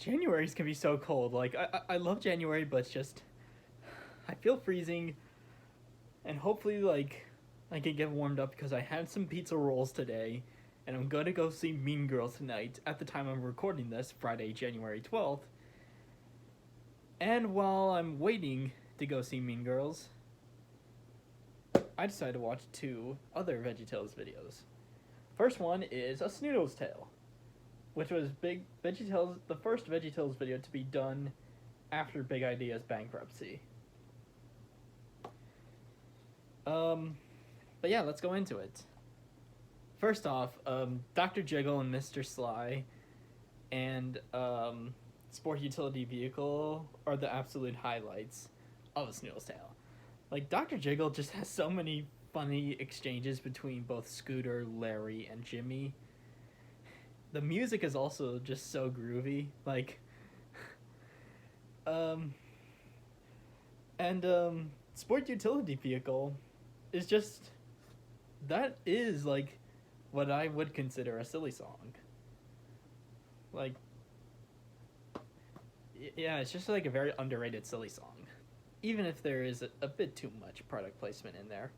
January's can be so cold. Like I love January, but it's just I feel freezing, and hopefully like I can get warmed up because I had some pizza rolls today, and I'm gonna go see Mean Girls tonight. At the time I'm recording this, Friday, January 12th. And while I'm waiting to go see Mean Girls, I decided to watch two other VeggieTales videos. First one is a Snoodles tale, which was the first VeggieTales video to be done after Big Idea's bankruptcy. But yeah, let's go into it. First off, Dr. Jiggle and Mr. Sly and Sport Utility Vehicle are the absolute highlights of a Snoodles tale. Like, Dr. Jiggle just has so many funny exchanges between both Scooter, Larry, and Jimmy. The music is also just so groovy. Like, Sport Utility Vehicle is just, that is, like, what I would consider a silly song. Like, yeah, it's just, like, a very underrated silly song. Even if there is a bit too much product placement in there.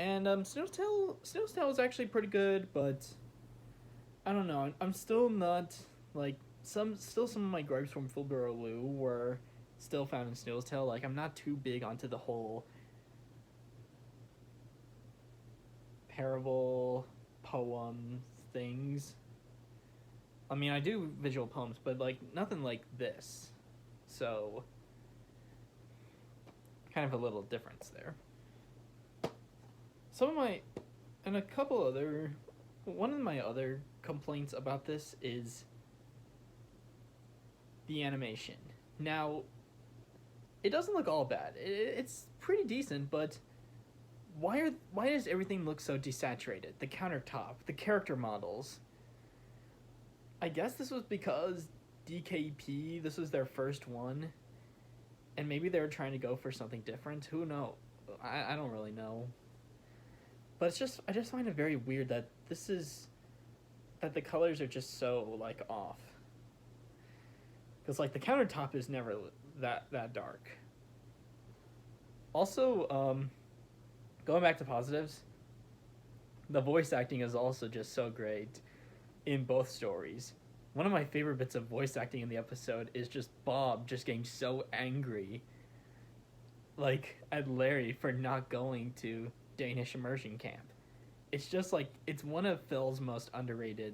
And Snoodles Tale is actually pretty good, but I don't know. I'm still not like some of my gripes from Fullboro Lou were still found in Snoodles Tale. Like, I'm not too big onto the whole parable poem things. I mean, I do visual poems, but like nothing like this. So kind of a little difference there. One of my other complaints about this is the animation. Now, it doesn't look all bad. It's pretty decent, but why does everything look so desaturated? The countertop, the character models. I guess this was because DKP, this was their first one, and maybe they were trying to go for something different. Who knows? I don't really know. But I just find it very weird that the colors are just so, like, off. Because, like, the countertop is never that dark. Also, going back to positives, the voice acting is also just so great in both stories. One of my favorite bits of voice acting in the episode is just Bob just getting so angry, like, at Larry for not going to Danish immersion camp. It's just like, it's one of Phil's most underrated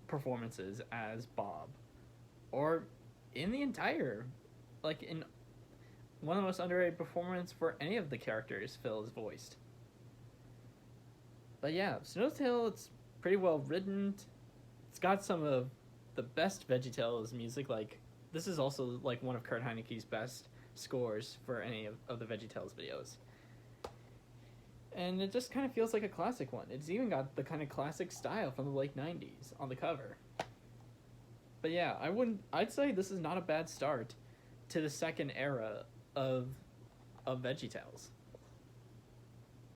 performances as Bob, or in the entire, like, in one of the most underrated performances for any of the characters Phil has voiced. But yeah, Snoodles Tale, it's pretty well written. It's got some of the best VeggieTales music. Like, this is also like one of Kurt Heineke's best scores for any of the VeggieTales videos. And it just kind of feels like a classic one. It's even got the kind of classic style from the late 90s on the cover. But yeah, I'd say this is not a bad start to the second era of VeggieTales.